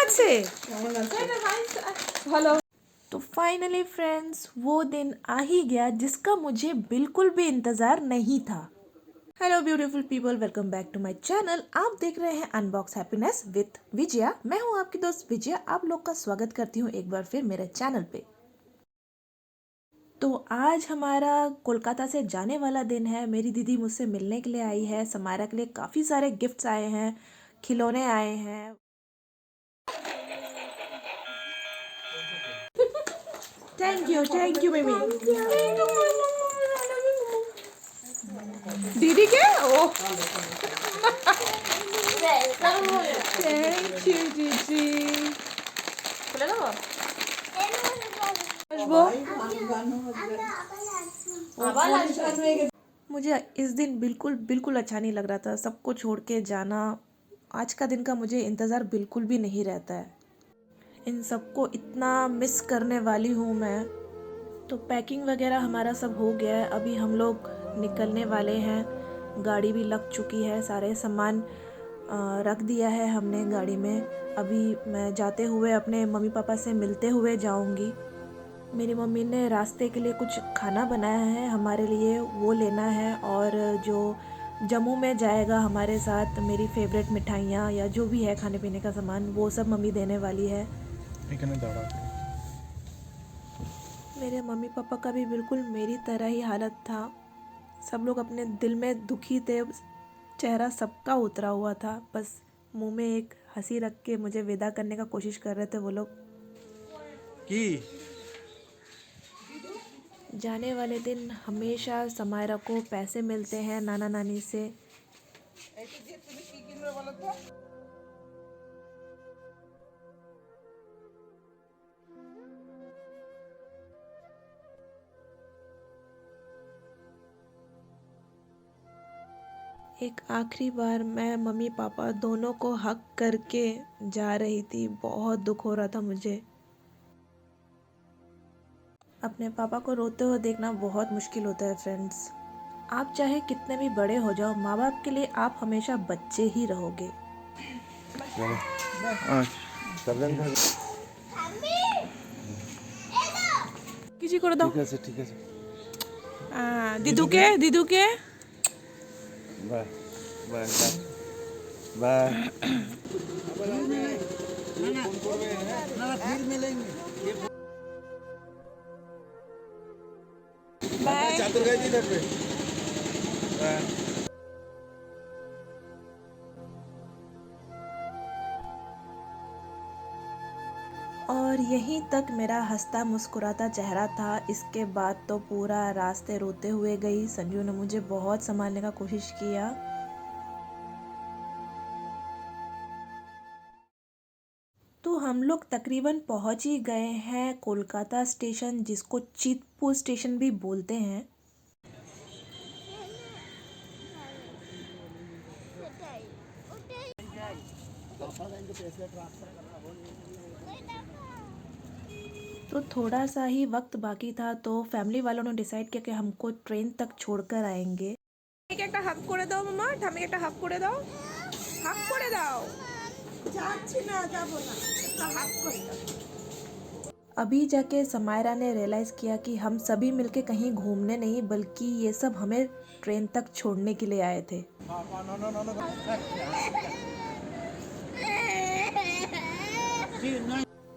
आज से हेलो। तो फाइनली फ्रेंड्स वो दिन आ ही गया जिसका मुझे बिल्कुल भी इंतज़ार नहीं था। Hello beautiful people, welcome back to my channel. आप देख रहे हैं अनबॉक्स हैप्पीनेस विद विजया। मैं हूं आपकी दोस्त विजया। आप लोग का स्वागत करती हूं एक बार फिर मेरे चैनल पे। तो आज हमारा कोलकाता से जाने वाला दिन है। मेरी दीदी मुझसे मिलने के लिए आई है। समायरा के लिए काफ़ी सारे गिफ्ट्स आए हैं, खिलौने आए हैं। Thank you baby. दीदी के ओ थैंक यू दीदी। मुझे इस दिन बिल्कुल अच्छा नहीं लग रहा था। सबको छोड़ के जाना, आज का दिन का मुझे इंतज़ार बिल्कुल भी नहीं रहता है। इन सबको इतना मिस करने वाली हूँ मैं। तो पैकिंग वगैरह हमारा सब हो गया है। अभी हम लोग निकलने वाले हैं। गाड़ी भी लग चुकी है, सारे सामान रख दिया है हमने गाड़ी में। अभी मैं जाते हुए अपने मम्मी पापा से मिलते हुए जाऊंगी। मेरी मम्मी ने रास्ते के लिए कुछ खाना बनाया है हमारे लिए, वो लेना है। और जो जम्मू में जाएगा हमारे साथ, मेरी फेवरेट मिठाइयाँ या जो भी है खाने पीने का सामान, वो सब मम्मी देने वाली है। मेरे मम्मी पापा का भी बिल्कुल मेरी तरह ही हालत था। सब लोग अपने दिल में दुखी थे, चेहरा सबका उतरा हुआ था। बस मुंह में एक हंसी रख के मुझे विदा करने का कोशिश कर रहे थे वो लोग। जाने वाले दिन हमेशा समायरा को पैसे मिलते हैं नाना नानी से। एक आखिरी बार मैं मम्मी पापा दोनों को हक करके जा रही थी। बहुत दुख हो रहा था मुझे। अपने पापा को रोते हुए देखना बहुत मुश्किल होता है फ्रेंड्स। आप चाहे कितने भी बड़े हो जाओ, माँ बाप के लिए आप हमेशा बच्चे ही रहोगे। किसी को दो। ठीक है दीदू के बाय बाय बाय। फिर मिलेंगे। बाय। चादर गई थी इधर पे। और यहीं तक मेरा हंसता मुस्कुराता चेहरा था। इसके बाद तो पूरा रास्ते रोते हुए गई। संजू ने मुझे बहुत संभालने का कोशिश किया। तो हम लोग तकरीबन पहुंच ही गए हैं कोलकाता स्टेशन, जिसको चितपुर स्टेशन भी बोलते हैं। तो थोड़ा सा ही वक्त बाकी था, तो फैमिली वालों ने डिसाइड किया कि हमको ट्रेन तक छोड़कर आएंगे। একটা হাক করে দাও মামা, ঠাম্মিকে একটা হাক করে দাও, হাক করে দাও। যাচ্ছি না, যাবো না, একটা হাক করে দাও। अभी जाके समायरा ने रियलाइज़ किया कि हम सभी मिलके कहीं घूमने नहीं, बल्कि ये सब हमें ट्रेन तक छोड़ने के लिए आए थे।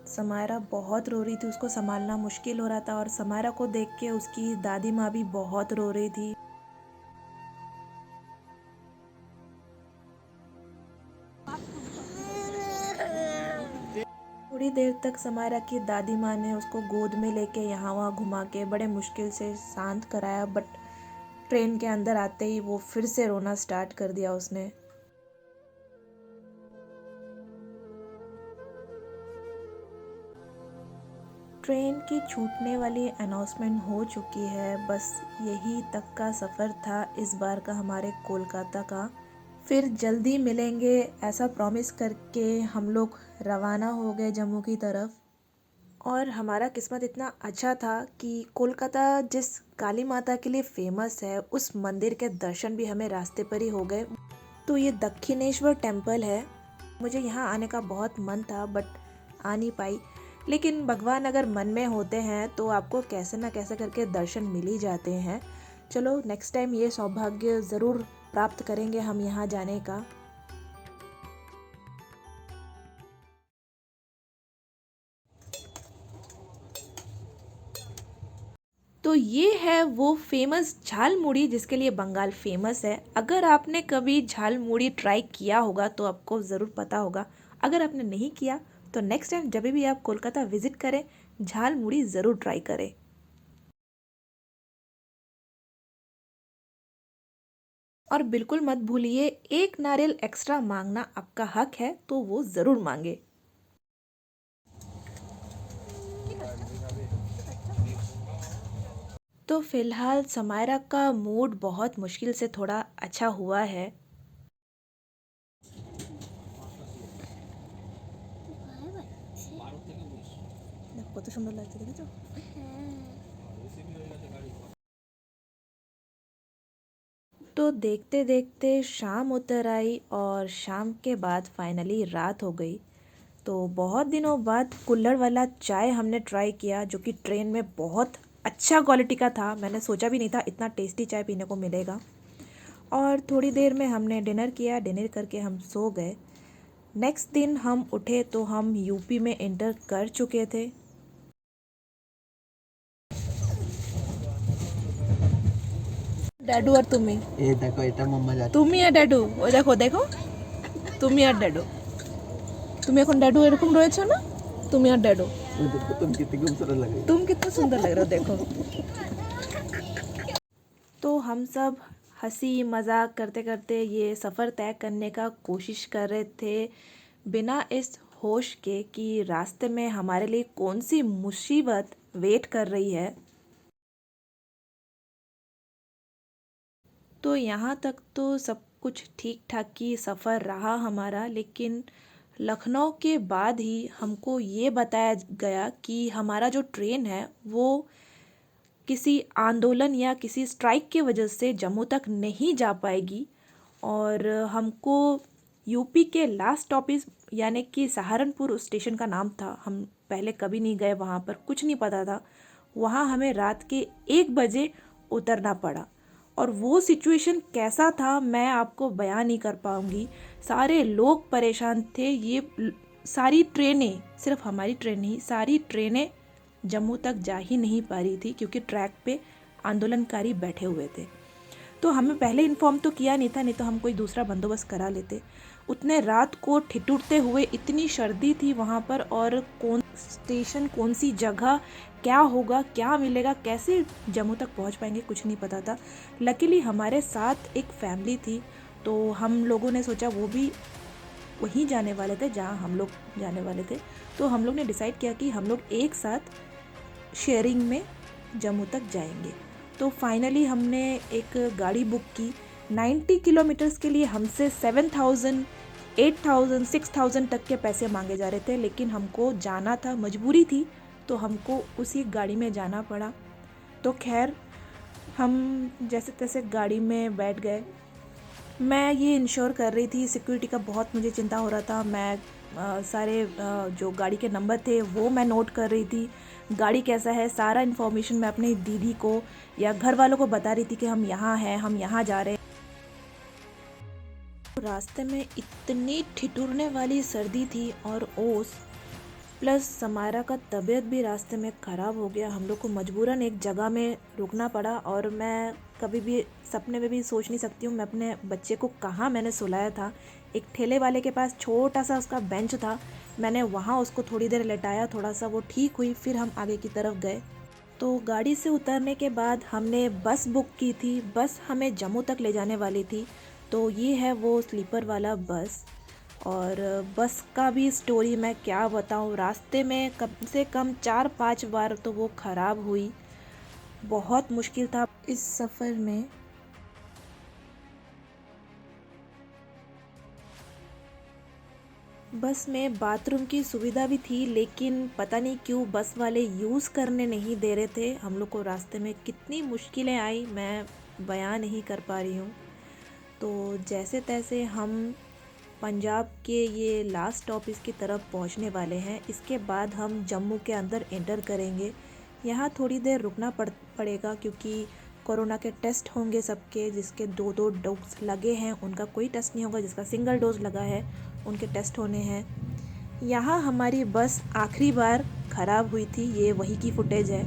समायरा बहुत रो रही थी, उसको संभालना मुश्किल हो रहा था। और समायरा को देख के उसकी दादी माँ भी बहुत रो रही थी। थोड़ी देर तक समायरा की दादी माँ ने उसको गोद में लेके यहाँ वहाँ घुमा के बड़े मुश्किल से शांत कराया। बट ट्रेन के अंदर आते ही वो फिर से रोना स्टार्ट कर दिया उसने। ट्रेन की छूटने वाली अनाउंसमेंट हो चुकी है। बस यही तक का सफ़र था इस बार का हमारे कोलकाता का। फिर जल्दी मिलेंगे ऐसा प्रॉमिस करके हम लोग रवाना हो गए जम्मू की तरफ। और हमारा किस्मत इतना अच्छा था कि कोलकाता जिस काली माता के लिए फेमस है, उस मंदिर के दर्शन भी हमें रास्ते पर ही हो गए। तो ये दक्षिणेश्वर टेम्पल है। मुझे यहाँ आने का बहुत मन था बट आ नहीं पाई, लेकिन भगवान अगर मन में होते हैं तो आपको कैसे ना कैसे करके दर्शन मिल ही जाते हैं। चलो नेक्स्ट टाइम ये सौभाग्य ज़रूर प्राप्त करेंगे हम यहाँ जाने का। तो ये है वो फेमस झाल मुड़ी जिसके लिए बंगाल फेमस है। अगर आपने कभी झाल मुड़ी ट्राई किया होगा तो आपको ज़रूर पता होगा। अगर आपने नहीं किया तो नेक्स्ट टाइम जब भी आप कोलकाता विजिट करें, झाल मुड़ी ज़रूर ट्राई करें। और बिल्कुल मत भूलिए, एक नारियल एक्स्ट्रा मांगना आपका हक है, तो वो ज़रूर मांगे। तो फिलहाल समायरा का मूड बहुत मुश्किल से थोड़ा अच्छा हुआ है। কত সুন্দর লাগছে দেখেছো? तो देखते देखते शाम उतर आई और शाम के बाद फाइनली रात हो गई। तो बहुत दिनों बाद कुल्हड़ वाला चाय हमने ट्राई किया, जो कि ट्रेन में बहुत अच्छा क्वालिटी का था। मैंने सोचा भी नहीं था इतना टेस्टी चाय पीने को मिलेगा। और थोड़ी देर में हमने डिनर किया, डिनर करके हम सो गए। नेक्स्ट दिन हम उठे तो हम यूपी में एंटर कर चुके थे। डैडू और तुम्ही, ये देखो এটা মাম্মা যাচ্ছে তুমি আর ড্যাডু, ওই দেখো দেখো, তুমি আর ড্যাডু, তুমি এখন ড্যাডू এরকম রয়েছো না, তুমি আর ড্যাডू। ওই দেখো তুমি कितनी खूबसूरत लग रही तुम कितना सुंदर लग रहे हो देखो। तो हम सब हंसी मजाक करते करते ये सफ़र तय करने का कोशिश कर रहे थे, बिना इस होश के कि रास्ते में हमारे लिए कौन सी मुसीबत वेट कर रही है। तो यहाँ तक तो सब कुछ ठीक ठाक ही सफ़र रहा हमारा, लेकिन लखनऊ के बाद ही हमको ये बताया गया कि हमारा जो ट्रेन है वो किसी आंदोलन या किसी स्ट्राइक की वजह से जम्मू तक नहीं जा पाएगी। और हमको यूपी के लास्ट स्टॉपेज यानी कि सहारनपुर उस स्टेशन का नाम था। हम पहले कभी नहीं गए वहाँ पर, कुछ नहीं पता था। वहाँ हमें रात के 1 बजे उतरना पड़ा। और वो सिचुएशन कैसा था मैं आपको बयान नहीं कर पाऊँगी। सारे लोग परेशान थे। सारी ट्रेनें, सिर्फ हमारी ट्रेन नहीं, सारी ट्रेनें जम्मू तक जा ही नहीं पा रही थी क्योंकि ट्रैक पे आंदोलनकारी बैठे हुए थे। तो हमें पहले इन्फॉर्म तो किया नहीं था, नहीं तो हम कोई दूसरा बंदोबस्त करा लेते। उतने रात को ठिठुरते हुए, इतनी सर्दी थी वहाँ पर, और कौन स्टेशन, कौन सी जगह, क्या होगा, क्या मिलेगा, कैसे जम्मू तक पहुँच पाएंगे, कुछ नहीं पता था। लकीली हमारे साथ एक फैमिली थी, तो हम लोगों ने सोचा वो भी वहीं जाने वाले थे जहाँ हम लोग जाने वाले थे। तो हम लोग ने डिसाइड किया कि हम लोग एक साथ शेयरिंग में जम्मू तक जाएंगे। तो फाइनली हमने एक गाड़ी बुक की। 90 किलोमीटर्स के लिए हमसे 7,000, 8,000, 6,000 तक के पैसे मांगे जा रहे थे, लेकिन हमको जाना था, मजबूरी थी, तो हमको उसी गाड़ी में जाना पड़ा। तो खैर हम जैसे तैसे गाड़ी में बैठ गए। मैं ये इंश्योर कर रही थी, सिक्योरिटी का बहुत मुझे चिंता हो रहा था। मैं सारे जो गाड़ी के नंबर थे वो मैं नोट कर रही थी। गाड़ी कैसा है, सारा इन्फॉर्मेशन मैं अपनी दीदी को या घर वालों को बता रही थी कि हम यहाँ हैं, हम यहाँ जा रहे हैं। रास्ते में इतनी ठिठुरने वाली सर्दी थी और ओस, प्लस समायरा का तबीयत भी रास्ते में ख़राब हो गया। हम लोग को मजबूरन एक जगह में रुकना पड़ा। और मैं कभी भी सपने में भी सोच नहीं सकती हूँ मैं अपने बच्चे को कहाँ मैंने सुलाया था। एक ठेले वाले के पास छोटा सा उसका बेंच था, मैंने वहाँ उसको थोड़ी देर लेटाया, थोड़ा सा वो ठीक हुई, फिर हम आगे की तरफ गए। तो गाड़ी से उतरने के बाद हमने बस बुक की थी। बस हमें जम्मू तक ले जाने वाली थी। तो ये है वो स्लीपर वाला बस। और बस का भी स्टोरी मैं क्या बताऊँ, रास्ते में कम से कम 4-5 बार तो वो ख़राब हुई। बहुत मुश्किल था इस सफ़र में। बस में बाथरूम की सुविधा भी थी, लेकिन पता नहीं क्यों बस वाले यूज़ करने नहीं दे रहे थे। हम लोग को रास्ते में कितनी मुश्किलें आई मैं बयान नहीं कर पा रही हूँ। तो जैसे तैसे हम पंजाब के ये लास्ट स्टॉप इसकी तरफ पहुंचने वाले हैं। इसके बाद हम जम्मू के अंदर एंटर करेंगे। यहाँ थोड़ी देर रुकना पड़ेगा क्योंकि कोरोना के टेस्ट होंगे सबके। जिसके 2-2 डोज लगे हैं उनका कोई टेस्ट नहीं होगा, जिसका सिंगल डोज लगा है उनके टेस्ट होने हैं। यहाँ हमारी बस आखिरी बार ख़राब हुई थी, ये वही की फुटेज है।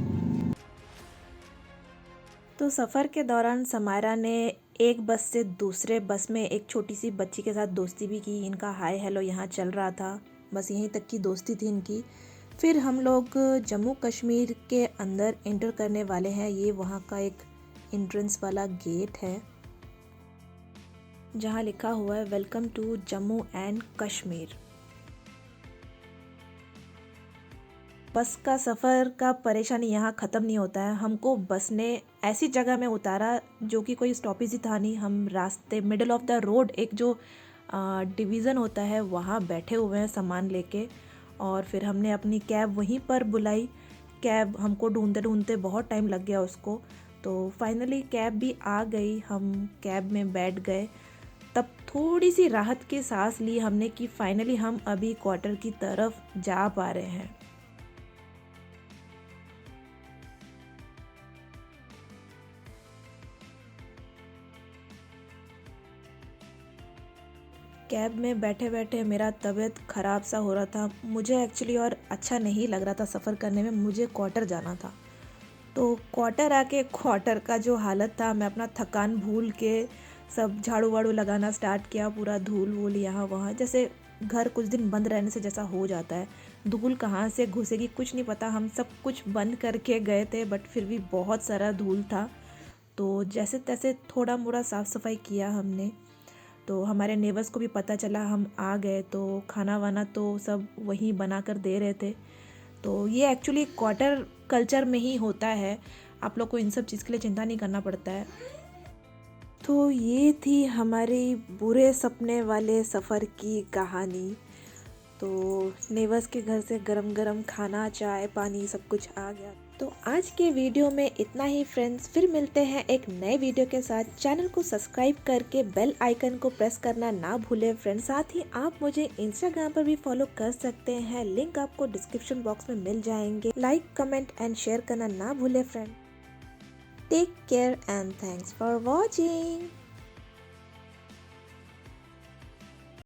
तो सफ़र के दौरान समायरा ने एक बस से दूसरे बस में एक छोटी सी बच्ची के साथ दोस्ती भी की। इनका हाय हेलो यहाँ चल रहा था, बस यहीं तक की दोस्ती थी इनकी। फिर हम लोग जम्मू कश्मीर के अंदर एंटर करने वाले हैं। ये वहाँ का एक एंट्रेंस वाला गेट है जहाँ लिखा हुआ है welcome to Jammu and Kashmir. Bus का सफ़र का परेशानी यहाँ ख़त्म नहीं होता है। हमको बस ने ऐसी जगह में उतारा जो कि कोई स्टॉपेज ही था नहीं। हम रास्ते मिडल ऑफ द रोड, एक जो डिवीज़न होता है वहाँ बैठे हुए हैं सामान लेके। और फिर हमने अपनी कैब वहीं पर बुलाई। कैब हमको ढूंढते ढूंढते बहुत टाइम लग गया उसको, तो फाइनली कैब भी आ गई। हम कैब में बैठ गए, तब थोड़ी सी राहत की सांस ली हमने कि फाइनली हम अभी क्वार्टर की तरफ जा पा रहे हैं। कैब में बैठे बैठे मेरा तबीयत ख़राब सा हो रहा था मुझे एक्चुअली, और अच्छा नहीं लग रहा था सफ़र करने में। मुझे क्वार्टर जाना था, तो क्वार्टर आके क्वार्टर का जो हालत था, मैं अपना थकान भूल के सब झाड़ू वाड़ू लगाना स्टार्ट किया। पूरा धूल वूल यहाँ वहाँ, जैसे घर कुछ दिन बंद रहने से जैसा हो जाता है। धूल कहाँ से घुसेगी कुछ नहीं पता। हम सब कुछ बंद करके गए थे बट फिर भी बहुत सारा धूल था, तो जैसे तैसे थोड़ा मोड़ा साफ़ सफाई किया हमने। तो हमारे नेबर्स को भी पता चला हम आ गए, तो खाना वाना तो सब वहीं बना कर दे रहे थे। तो ये एक्चुअली क्वार्टर कल्चर में ही होता है, आप लोग को इन सब चीज़ के लिए चिंता नहीं करना पड़ता है। तो ये थी हमारी बुरे सपने वाले सफ़र की कहानी। तो नेबर्स के घर से गरम गरम खाना, चाय, पानी सब कुछ आ गया। तो आज के वीडियो में इतना ही फ्रेंड्स, फिर मिलते हैं एक नए वीडियो के साथ। चैनल को सब्सक्राइब करके बेल आइकन को प्रेस करना ना भूलें फ्रेंड्स। साथ ही आप मुझे इंस्टाग्राम पर भी फॉलो कर सकते हैं, लिंक आपको डिस्क्रिप्शन बॉक्स में मिल जाएंगे। लाइक, कमेंट एंड शेयर करना ना भूलें friend. Take care and thanks for watching.